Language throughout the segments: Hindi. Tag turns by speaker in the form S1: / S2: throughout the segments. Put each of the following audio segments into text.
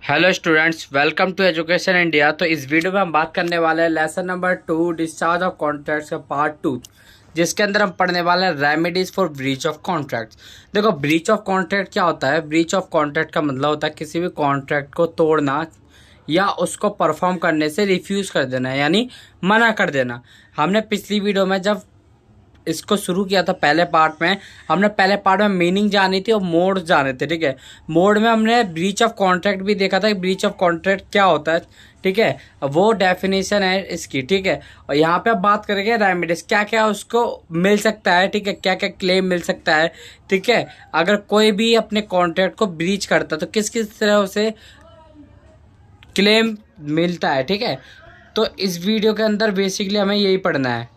S1: Hello students, welcome to education India. तो इस वीडियो में हम बात करने वाले हैं lesson number 2 discharge of contracts का पार्ट 2, जिसके अंदर हम पढ़ने वाले हैं remedies for breach of contracts. देखो, ब्रीच ऑफ कॉन्ट्रैक्ट क्या होता है? ब्रीच ऑफ कॉन्ट्रैक्ट का मतलब होता है किसी भी कॉन्ट्रैक्ट को तोड़ना या उसको परफॉर्म करने से रिफ्यूज़ कर देना, यानी मना कर देना। हमने पिछली वीडियो में जब इसको शुरू किया था, पहले पार्ट में मीनिंग जानी थी और मोड जाने थे। ठीक है, मोड में हमने ब्रीच ऑफ कॉन्ट्रैक्ट भी देखा था कि ब्रीच ऑफ कॉन्ट्रैक्ट क्या होता है। ठीक है, वो डेफिनेशन है इसकी। ठीक है, और यहाँ पे अब बात करेंगे रेमेडीज, क्या क्या उसको मिल सकता है। ठीक है, क्या क्या क्लेम मिल सकता है। ठीक है, अगर कोई भी अपने कॉन्ट्रैक्ट को ब्रीच करता है तो किस किस तरह उसे क्लेम मिलता है। ठीक है, तो इस वीडियो के अंदर बेसिकली हमें यही पढ़ना है।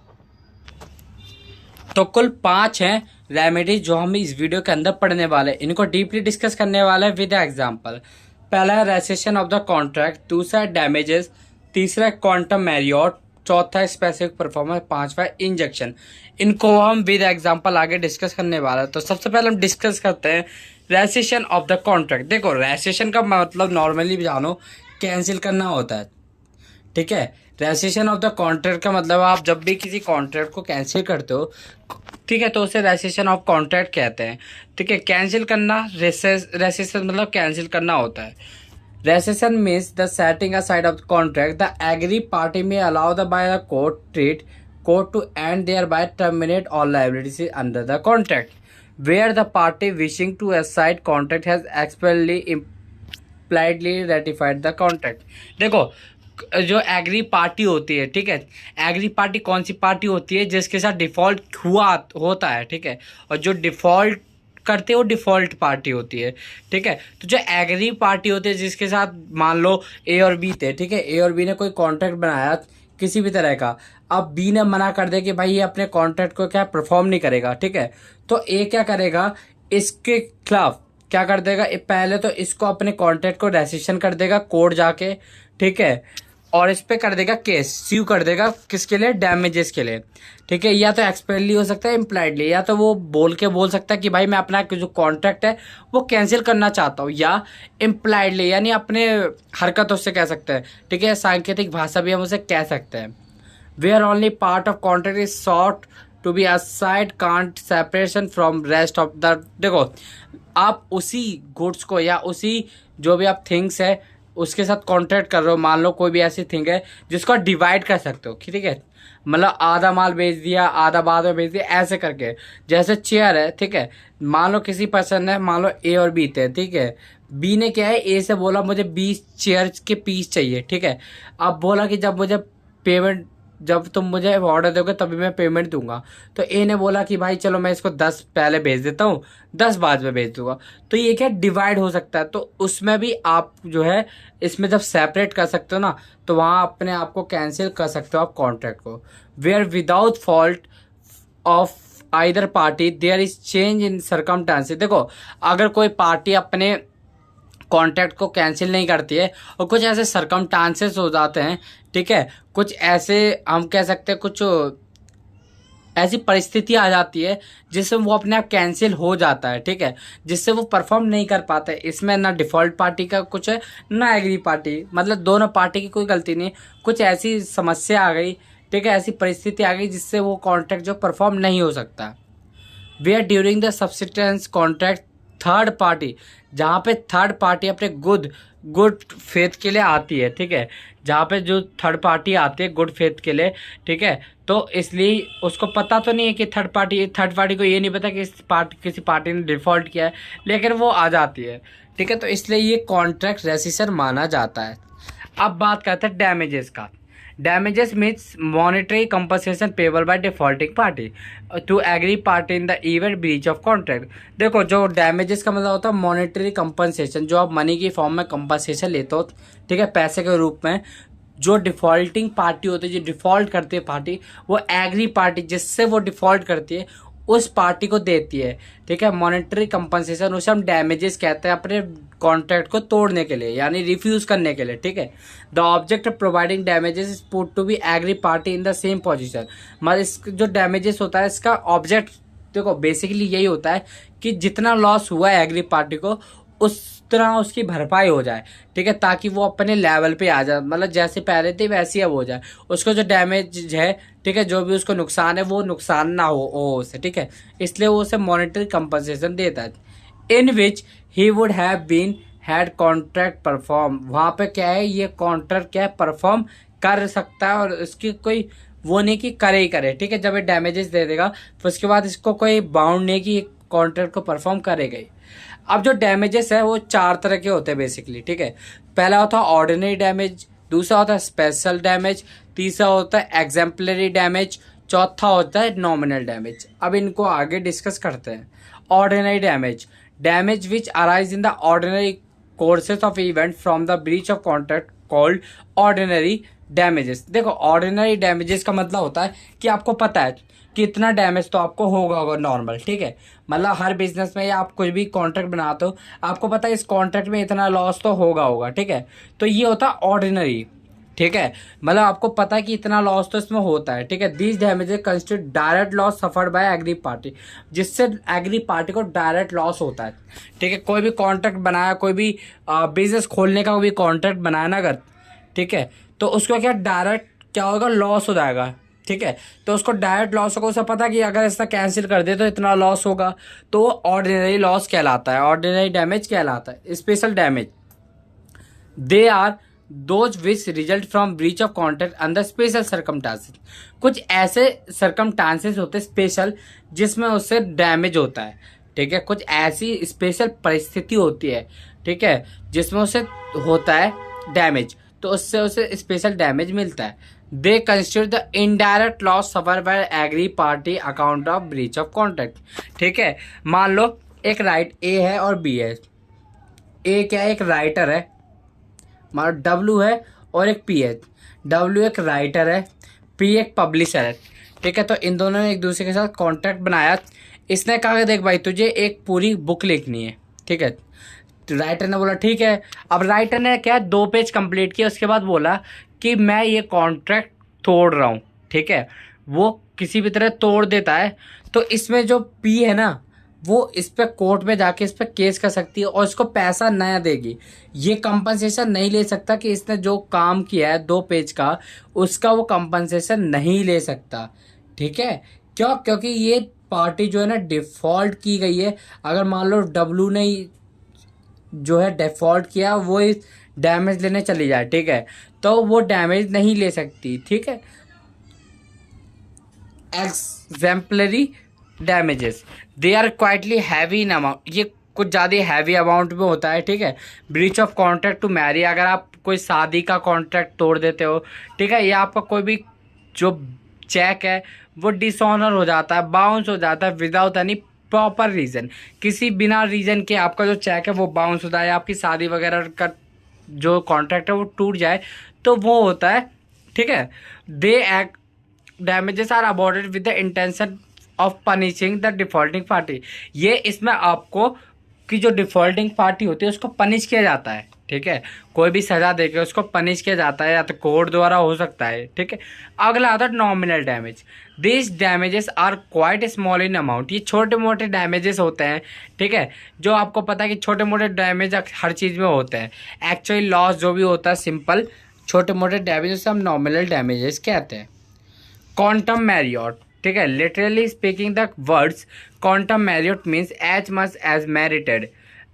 S1: तो कुल 5 हैं रेमेडीज जो हम इस वीडियो के अंदर पढ़ने वाले हैं। इनको डीपली डिस्कस करने वाले हैं विद एग्जांपल। पहला है रेसेशन ऑफ द कॉन्ट्रैक्ट, दूसरा है डैमेजेस, तीसरा है क्वांटम मैरियोट, चौथा है स्पेसिफिक परफॉर्मेंस, पांचवा है इंजेक्शन। इनको हम विद एग्जांपल आगे डिस्कस करने वाले हैं। तो सबसे पहले हम डिस्कस करते हैं रेसेशन ऑफ द कॉन्ट्रैक्ट। देखो, रेसेशन का मतलब नॉर्मली जानो कैंसिल करना होता है। ठीक है, रेसेशन ऑफ द कॉन्ट्रैक्ट का मतलब आप जब भी किसी कॉन्ट्रैक्ट को कैंसिल करते हो, ठीक है, तो उसे रेसेशन ऑफ कॉन्ट्रैक्ट कहते हैं। ठीक है, कैंसिल करना, रेसेशन मतलब कैंसिल करना होता है। Rescission means the setting aside of the contract the agree party में allow the by the court to and thereby terminate all liabilities under the contract where the party wishing to aside contract has expressly impliedly ratified the contract. देखो, जो एग्री पार्टी होती है, ठीक है, एग्री पार्टी कौन सी पार्टी होती है? जिसके साथ डिफॉल्ट होता है। ठीक है, और जो डिफॉल्ट करते हैं वो डिफॉल्ट पार्टी होती है। ठीक है, तो जो एग्री पार्टी होती है जिसके साथ मान लो ए और बी थे। ठीक है, ए और बी ने कोई कॉन्ट्रैक्ट बनाया किसी भी तरह का, अब बी ने मना कर दे कि भाई ये अपने कॉन्ट्रैक्ट को क्या परफॉर्म नहीं करेगा। ठीक है, तो ए क्या करेगा? इसके खिलाफ क्या कर देगा? पहले तो इसको अपने कॉन्ट्रैक्ट को रेसिशन कर देगा कोर्ट जाके। ठीक है, और इस पे कर देगा केस, स्यू कर देगा किसके लिए? डैमेजेस के लिए। ठीक है, या तो एक्सप्रेसली हो सकता है, इम्प्लाइडली, या तो वो बोल सकता है कि भाई मैं अपना जो कॉन्ट्रैक्ट है वो कैंसिल करना चाहता हूँ, या इम्प्लाइडली यानी अपने हरकतों से कह सकते हैं। ठीक है, सांकेतिक भाषा भी हम उसे कह सकते हैं। Where only part of contract is sought to be aside can't separation from rest of the. देखो, आप उसी गुड्स को या उसी जो भी आप थिंग्स है उसके साथ कॉन्ट्रैक्ट कर रहे हो। मान लो कोई भी ऐसी थिंग है जिसको डिवाइड कर सकते हो। ठीक है, मतलब आधा माल बेच दिया, आधा बाद में बेच दिया, ऐसे करके। जैसे चेयर है, ठीक है, मान लो किसी पर्सन ने, मान लो ए और बी थे। ठीक है, बी ने क्या है, ए से बोला मुझे 20 चेयर के पीस चाहिए। ठीक है, अब बोला कि जब तुम मुझे ऑर्डर दोगे तभी मैं पेमेंट दूंगा। तो ए ने बोला कि भाई चलो मैं इसको 10 पहले भेज देता हूँ, 10 बाद में भेज दूंगा। तो ये क्या डिवाइड हो सकता है। तो उसमें भी आप जो है इसमें जब सेपरेट कर सकते हो ना, तो वहां अपने आप को कैंसिल कर सकते हो आप कॉन्ट्रैक्ट को। Where without fault of either party there is change in circumstances. देखो, अगर कोई पार्टी अपने कॉन्ट्रैक्ट को कैंसिल नहीं करती है और कुछ ऐसे सरकमस्टांसेस हो जाते हैं, ठीक है, कुछ ऐसे हम कह सकते हैं, कुछ ऐसी परिस्थिति आ जाती है जिससे वो अपने आप कैंसिल हो जाता है। ठीक है, जिससे वो परफॉर्म नहीं कर पाते। इसमें ना डिफॉल्ट पार्टी का कुछ है ना एग्री पार्टी, मतलब दोनों पार्टी की कोई गलती नहीं। कुछ ऐसी समस्या आ गई, ठीक है, ऐसी परिस्थिति आ गई जिससे वो कॉन्ट्रैक्ट जो परफॉर्म नहीं हो सकता। Where during the subsistence contract third party, जहाँ पे थर्ड पार्टी अपने गुड फेथ के लिए आती है। ठीक है, जहाँ पे जो थर्ड पार्टी आती है गुड फेथ के लिए, ठीक है, तो इसलिए उसको पता तो नहीं है कि थर्ड पार्टी को ये नहीं पता कि किसी पार्टी ने डिफॉल्ट किया है, लेकिन वो आ जाती है। ठीक है, तो इसलिए ये कॉन्ट्रैक्ट रेसिशन माना जाता है। अब बात करते हैं डैमेजेस का। Damages means monetary compensation payable by defaulting party to agree party in the event breach of contract. देखो, जो डैमेजेस का मतलब होता है मॉनेटरी कंपनसेशन, जो आप मनी की फॉर्म में कंपनसेशन लेते हो, ठीक है, पैसे के रूप में। जो डिफॉल्टिंग पार्टी होती है, जो डिफॉल्ट करती है पार्टी, वो एग्री पार्टी जिससे वो डिफॉल्ट करती है उस पार्टी को देती है। ठीक है, मॉनेटरी कंपनसेशन उसे हम डैमेजेस कहते हैं अपने कॉन्ट्रैक्ट को तोड़ने के लिए, यानी रिफ्यूज करने के लिए। ठीक है, the object of providing damages is put to be agree party in the same position. मतलब इस जो डैमेजेस होता है इसका ऑब्जेक्ट, देखो बेसिकली यही होता है कि जितना लॉस हुआ है एग्री पार्टी को, उस उतना उसकी भरपाई हो जाए, ठीक है, ताकि वो अपने लेवल पे आ जाए, मतलब जैसे पहले थी वैसी अब हो जाए, उसको जो डैमेज है, ठीक है, जो भी उसको नुकसान है वो नुकसान ना हो उसे, ठीक है, इसलिए वो उसे मॉनेटरी कंपनसेशन देता है। In which he would have been had contract perform, वहाँ पे क्या है, ये कॉन्ट्रैक्ट क्या है, परफॉर्म कर सकता है, और उसकी कोई वो नहीं कि करे ही करे, ठीक है, जब ये डैमेजेस दे देगा फिर उसके बाद इसको कोई बाउंड नहीं कि कॉन्ट्रैक्ट को परफॉर्म करेगा ही। अब जो डैमेजेस है वो 4 तरह के होते हैं बेसिकली, ठीक है। पहला होता है ऑर्डिनरी डैमेज, दूसरा होता है स्पेशल डैमेज, तीसरा होता है एग्जाम्पलरी डैमेज, चौथा होता है नॉमिनल डैमेज। अब इनको आगे डिस्कस करते हैं। Ordinary damage, damage which arise in the ordinary courses of event from the breach of contract called ordinary damages. देखो ऑर्डिनरी डैमेजेस का मतलब होता है कि आपको पता है कि इतना डैमेज तो आपको होगा नॉर्मल, ठीक है, मतलब हर बिजनेस में या आप कुछ भी कॉन्ट्रैक्ट बनाते हो आपको पता है इस कॉन्ट्रैक्ट में इतना लॉस तो होगा, ठीक है, तो ये होता है ऑर्डिनरी, ठीक है, मतलब आपको पता है कि इतना लॉस तो इसमें होता है, ठीक है। These damages constitute direct loss suffered by agree party, जिससे एग्री पार्टी को डायरेक्ट लॉस होता है, ठीक है। कोई भी कॉन्ट्रैक्ट बनाया, कोई भी बिजनेस खोलने का कोई भी कॉन्ट्रैक्ट बनाया ना अगर, ठीक है, तो उसको क्या डायरेक्ट क्या होगा, लॉस हो जाएगा, ठीक है, तो उसको डायरेक्ट लॉस होगा, उसे पता कि अगर इसका कैंसिल कर दे तो इतना लॉस होगा, तो ऑर्डिनरी लॉस कहलाता है, ऑर्डिनरी डैमेज कहलाता है। Special damage, they are those which result from breach of contract under special circumstances, कुछ ऐसे सर्कमस्टांसेस होते हैं स्पेशल जिसमें उससे डैमेज होता है, ठीक है, कुछ ऐसी स्पेशल परिस्थिति होती है, ठीक है, जिसमें उसे होता है डैमेज, तो उससे उसे स्पेशल डैमेज मिलता है। They consider the indirect loss suffer by agree party account of breach of contract, ठीक है। मान लो एक राइट ए है और बी है, ए क्या है, एक राइटर है, मान लो डब्ल्यू है और एक पी है, डब्ल्यू एक राइटर है, पी एक पब्लिशर है, ठीक है, तो इन दोनों ने एक दूसरे के साथ कॉन्ट्रैक्ट बनाया। इसने कहा कि देख भाई तुझे एक पूरी बुक लिखनी है, ठीक है, राइटर ने बोला ठीक है। अब राइटर ने क्या 2 पेज कंप्लीट किया, उसके बाद बोला कि मैं ये कॉन्ट्रैक्ट तोड़ रहा हूँ, ठीक है, वो किसी भी तरह तोड़ देता है, तो इसमें जो पी है ना वो इस पे कोर्ट में जाके इस पे केस कर सकती है और इसको पैसा नया देगी, ये कंपनसेशन नहीं ले सकता कि इसने जो काम किया है 2 पेज का उसका वो कंपनसेशन नहीं ले सकता, ठीक है। क्यों? क्योंकि ये पार्टी जो है ना डिफॉल्ट की गई है। अगर मान लो डब्लू ने जो है डिफॉल्ट किया वो इस डैमेज लेने चली जाए, ठीक है, तो वो डैमेज नहीं ले सकती, ठीक है। Exemplary damages, they are quietly heavy in amount, ये कुछ ज़्यादा हैवी अमाउंट में होता है, ठीक है। Breach of contract to marry, अगर आप कोई शादी का कॉन्ट्रैक्ट तोड़ देते हो, ठीक है, या आपका कोई भी जो चेक है वो डिसऑनर हो जाता है, बाउंस हो जाता है विदाउट एनी प्रॉपर रीज़न, किसी बिना रीज़न के आपका जो चेक है वो बाउंस हो जाए, आपकी शादी वगैरह का जो कॉन्ट्रैक्ट है वो टूट जाए, तो वो होता है, ठीक है। They act damages are awarded with the intention of punishing the defaulting party, ये इसमें आपको कि जो डिफॉल्टिंग पार्टी होती है उसको पनिश किया जाता है, ठीक है, कोई भी सजा देके उसको पनिश किया जाता है, या तो कोर्ट द्वारा हो सकता है, ठीक है। अगला आता है nominal damage, this damages are quite small in amount, ये छोटे मोटे डैमेजेस होते हैं, ठीक है, जो आपको पता है कि छोटे मोटे डैमेज हर चीज़ में होते हैं, एक्चुअली लॉस जो भी होता है सिंपल छोटे मोटे डैमेजेस हम नॉमिनल डैमेजेस कहते हैं। क्वांटम मैरियट, ठीक है, literally speaking the words quantum meruit means as much as merited,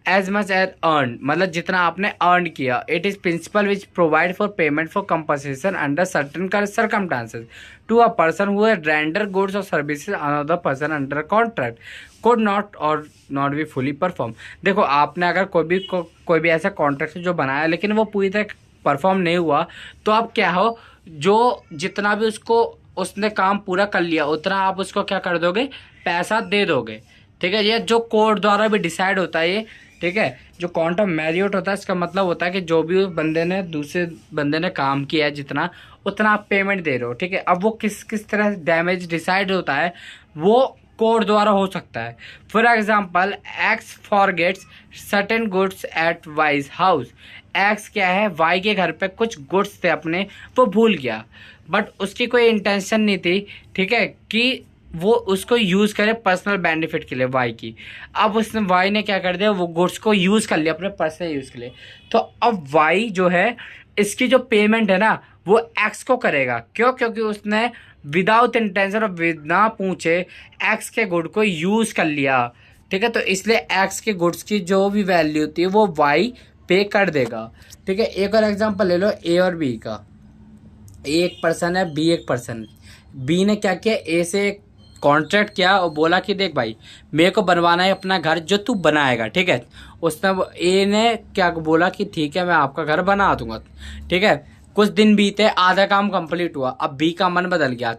S1: as much as earn, मतलब जितना आपने अर्न किया। It is principle which provide for payment for compensation under certain circumstances to a person who has render goods और services another person under contract could not or not be fully perform। देखो आपने अगर कोई भी ऐसा कॉन्ट्रैक्ट जो बनाया लेकिन वो पूरी तरह परफॉर्म नहीं हुआ, तो आप क्या हो, जो जितना भी उसने काम पूरा कर लिया उतना आप उसको क्या कर दोगे, पैसा दे दोगे, ठीक है। ये जो कोर्ट द्वारा भी डिसाइड होता है ये, ठीक है। जो क्वांटम मैरियट होता है इसका मतलब होता है कि जो भी बंदे ने दूसरे बंदे ने काम किया है जितना उतना आप पेमेंट दे रहे हो, ठीक है। अब वो किस तरह डैमेज डिसाइड होता है वो कोर्ट द्वारा हो सकता है। For example x forgets certain goods at wise house, x क्या है, वाई के घर पे कुछ गुड्स थे अपने, वो भूल गया, बट उसकी कोई इंटेंशन नहीं थी, ठीक है, कि वो उसको यूज़ करे पर्सनल बेनिफिट के लिए वाई की। अब उसने वाई ने क्या कर दिया, वो गुड्स को यूज़ कर लिया अपने पर्सनल यूज़ के लिए। तो अब वाई जो है इसकी जो पेमेंट है ना वो एक्स को करेगा। क्यों? क्योंकि उसने विदाउट इंटेंशन और बिना पूछे एक्स के गुड को यूज़ कर लिया। ठीक है, तो इसलिए एक्स के गुड्स की जो भी वैल्यू होती है वो वाई पे कर देगा। ठीक है, एक और एग्जांपल ले लो ए और बी का। ए एक पर्सन है, बी एक पर्सन है। बी ने क्या किया, ए से कॉन्ट्रैक्ट किया और बोला कि देख भाई मेरे को बनवाना है अपना घर जो तू बनाएगा। ठीक है, उसने ए ने क्या बोला कि ठीक है मैं आपका घर बना दूंगा। ठीक है, कुछ दिन बीते, आधा काम कंप्लीट हुआ, अब बी का मन बदल गया।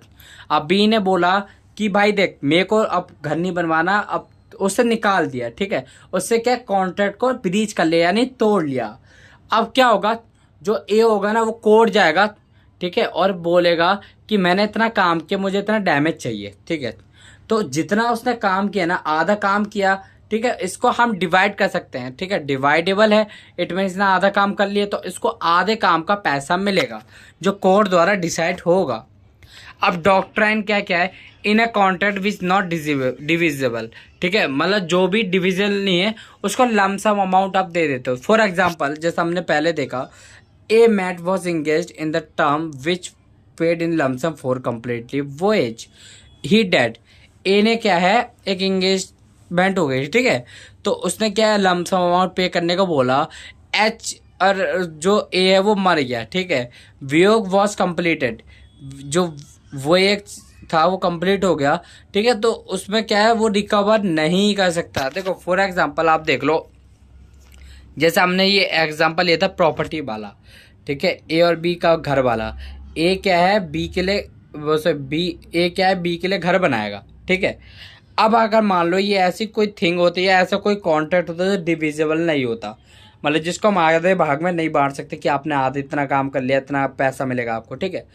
S1: अब बी ने बोला कि भाई देख मेरे को अब घर नहीं बनवाना, अब उससे निकाल दिया। ठीक है, उससे क्या कॉन्ट्रैक्ट को ब्रीच कर लिया यानी तोड़ लिया। अब क्या होगा, जो ए होगा ना वो कोर्ट जाएगा। ठीक है, और बोलेगा कि मैंने इतना काम किया, मुझे इतना डैमेज चाहिए। ठीक है, तो जितना उसने काम किया ना, आधा काम किया। ठीक है, इसको हम डिवाइड कर सकते हैं। ठीक है, डिवाइडेबल है, इट मीन इसने आधा काम कर लिया तो इसको आधे काम का पैसा मिलेगा जो कोर्ट द्वारा डिसाइड होगा। अब डॉक्ट्राइन क्या क्या है, in a contract which not divisible. ठीक है, मतलब जो भी डिविजल नहीं है उसको लमसम अमाउंट आप दे देते हो। फॉर एग्जाम्पल जैसे हमने पहले देखा, A mate was engage in the term which paid in lump sum for completely voyage he dead. A ने क्या है, एक इंगेजमेंट हो गई। ठीक है, तो उसने क्या है लमसम अमाउंट पे करने को बोला। एच और जो ए है वो मर गया। ठीक है, वियोग वॉज कम्प्लीटेड, जो वो एक था वो कंप्लीट हो गया। ठीक है, तो उसमें क्या है वो रिकवर नहीं कर सकता। देखो फॉर एग्जांपल आप देख लो, जैसे हमने ये एग्जांपल लिया था प्रॉपर्टी वाला। ठीक है, ए और बी का घर वाला। ए क्या है बी के लिए, वो बी ए क्या है बी के लिए घर बनाएगा। ठीक है, अब अगर मान लो ये ऐसी कोई थिंग होती है, ऐसा कोई कॉन्ट्रैक्ट होता है जो डिविजिबल नहीं होता, मतलब जिसको हम आधे भाग में नहीं बांट सकते कि आपने आधे इतना काम कर लिया इतना पैसा मिलेगा आपको। ठीक है,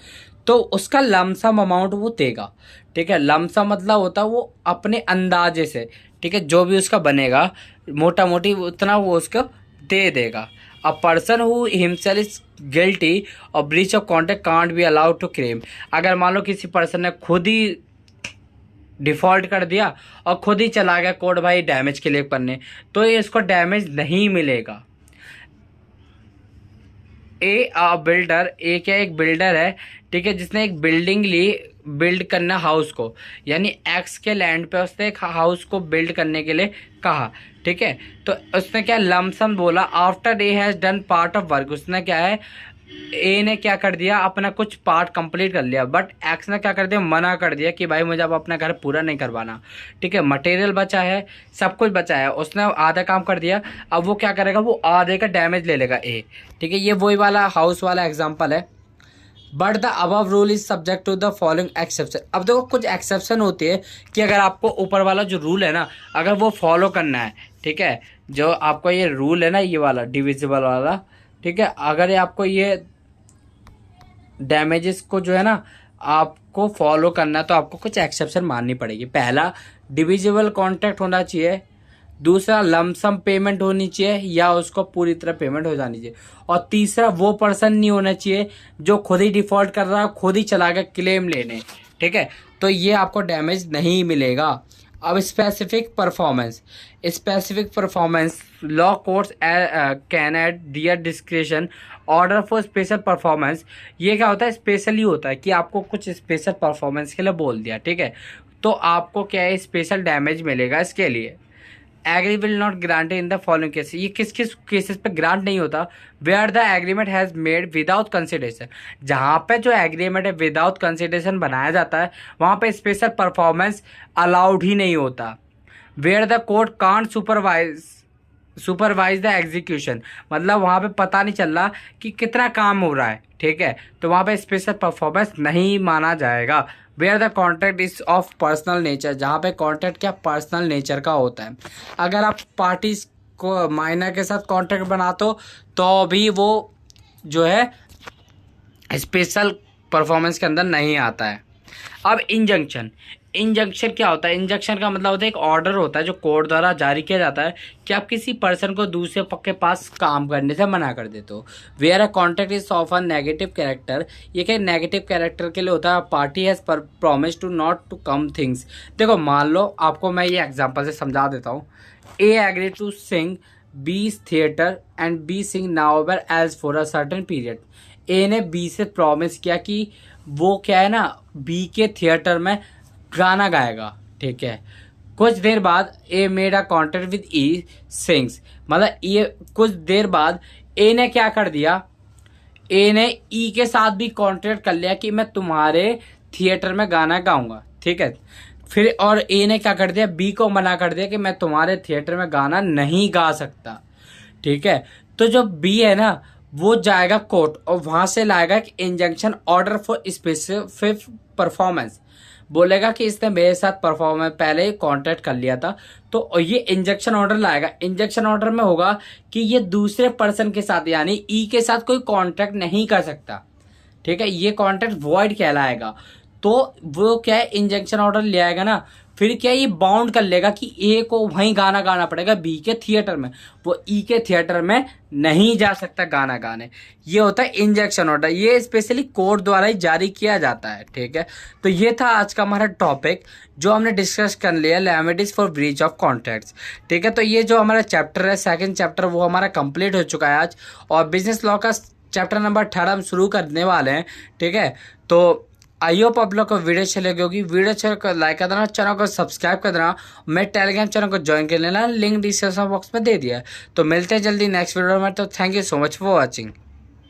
S1: तो उसका लमसम अमाउंट वो देगा। ठीक है, लमसम मतलब होता है वो अपने अंदाजे से। ठीक है, जो भी उसका बनेगा मोटा मोटी उतना वो उसको दे देगा। A person who himself is guilty और breach of contract can't be allowed to claim. अगर मान लो किसी पर्सन ने खुद ही डिफॉल्ट कर दिया और खुद ही चला गया कोर्ट भाई डैमेज के लिए करने, तो ये इसको डैमेज नहीं मिलेगा। बिल्डर, ए क्या एक बिल्डर है। ठीक है, जिसने एक बिल्डिंग ली बिल्ड करना हाउस को, यानी एक्स के लैंड पे उसने एक हाउस को बिल्ड करने के लिए कहा। ठीक है, तो उसने क्या लमसम बोला after A has done part of work. उसने क्या है ए ने क्या कर दिया अपना कुछ पार्ट कंप्लीट कर लिया, बट एक्स ने क्या कर दिया मना कर दिया कि भाई मुझे अब अपना घर पूरा नहीं करवाना। ठीक है, मटेरियल बचा है, सब कुछ बचा है, उसने आधा काम कर दिया। अब वो क्या करेगा, वो आधे का डैमेज ले लेगा ए। ठीक है, ये वही वाला हाउस वाला एग्जाम्पल है। But the above rule is subject to the following exception. अब देखो कुछ एक्सेप्शन होती है कि अगर आपको ऊपर वाला जो रूल है ना अगर वो फॉलो करना है। ठीक है, जो आपको ये रूल है ना ये वाला डिविजिबल वाला। ठीक है, अगर ये आपको ये डैमेजेस को जो है ना आपको फॉलो करना है तो आपको कुछ एक्सेप्शन माननी पड़ेगी। पहला, डिविजिबल कॉन्ट्रैक्ट होना चाहिए। दूसरा, लमसम पेमेंट होनी चाहिए या उसको पूरी तरह पेमेंट हो जानी चाहिए। और तीसरा, वो पर्सन नहीं होना चाहिए जो खुद ही डिफॉल्ट कर रहा है, खुद ही चला गया क्लेम लेने। ठीक है, तो ये आपको डैमेज नहीं मिलेगा। अब specific performance law courts can at their description order for special performance. ये क्या होता है, स्पेशली होता है कि आपको कुछ स्पेशल परफॉर्मेंस के लिए बोल दिया। ठीक है, तो आपको क्या है स्पेशल डैमेज मिलेगा इसके लिए। Agree will not granted in the following case. ये किस किस केसेस पे ग्रांट नहीं होता, where the agreement has made without consideration. जहाँ पे जो एग्रीमेंट है विदाउट कंसिडरेशन बनाया जाता है वहाँ पे स्पेशल परफॉर्मेंस अलाउड ही नहीं होता। Where the court can't supervise the execution, मतलब वहाँ पे पता नहीं चल रहा कि कितना काम हो रहा है। ठीक है, तो वहाँ पे स्पेशल परफॉर्मेंस नहीं माना जाएगा। Where the contract is of personal nature, जहाँ पे कॉन्ट्रैक्ट क्या पर्सनल नेचर का होता है। अगर आप पार्टीज को माइनर के साथ कॉन्ट्रैक्ट बनाते हो तो भी वो जो है स्पेशल परफॉर्मेंस के अंदर नहीं आता है। अब इंजंक्शन, इंजंक्शन क्या होता है? इंजंक्शन का मतलब होता है एक ऑर्डर होता है जो कोर्ट द्वारा जारी किया जाता है कि आप किसी पर्सन को दूसरे पक्ष के पास काम करने से मना कर देते हो। Where a contract is of a negative character, ये क्या नेगेटिव कैरेक्टर के लिए होता है? Party has promise to not to come things. देखो मान लो, आपको मैं ये एग्जांपल से समझा देता हूँ। A agree to sing B's theatre and B sing nowhere as for a certain period. A ने बी से प्रॉमिस किया कि वो क्या है ना, बी के थिएटर में गाना गाएगा, ठीक है। कुछ देर बाद A made a contract with E sings, मतलब ये कुछ देर बाद ए ने क्या कर दिया, ए ने ई के साथ भी कॉन्ट्रैक्ट कर लिया कि मैं तुम्हारे थिएटर में गाना गाऊंगा, ठीक है। फिर और ए ने क्या कर दिया, बी को मना कर दिया कि मैं तुम्हारे थिएटर में गाना नहीं गा सकता, ठीक है। तो जो बी है ना, वो जाएगा कोर्ट और वहां से लाएगा एक injunction order for specific performance. बोलेगा कि इसने मेरे साथ परफॉर्मेंस पहले ही कॉन्ट्रैक्ट कर लिया था, तो ये इंजेक्शन ऑर्डर लाएगा। इंजेक्शन ऑर्डर में होगा कि ये दूसरे पर्सन के साथ यानी ई के साथ कोई कॉन्ट्रैक्ट नहीं कर सकता, ठीक है। ये कॉन्ट्रैक्ट वॉइड कहलाएगा। तो वो क्या है, इंजेक्शन ऑर्डर ले आएगा ना, फिर क्या ये बाउंड कर लेगा कि ए को वहीं गाना गाना पड़ेगा बी के थिएटर में, वो ई के थिएटर में नहीं जा सकता गाना गाने। ये होता है इंजेक्शन ऑर्डर, ये स्पेशली कोर्ट द्वारा ही जारी किया जाता है, ठीक है। तो ये था आज का हमारा टॉपिक जो हमने डिस्कस कर लिया, remedies for breach of contracts, ठीक है। तो ये जो हमारा चैप्टर है, सेकंड चैप्टर, वो हमारा कंप्लीट हो चुका है आज, और बिजनेस लॉ का चैप्टर नंबर 18 हम शुरू करने वाले हैं, ठीक है। तो आई होप आप लोग को वीडियो अच्छी लगी होगी। वीडियो अच्छे को लाइक कर देना, चैनल को सब्सक्राइब कर देना, मैं टेलीग्राम चैनल को ज्वाइन कर लेना, लिंक डिस्क्रिप्शन बॉक्स में दे दिया है। तो मिलते हैं जल्दी नेक्स्ट वीडियो में। तो thank you so much for watching.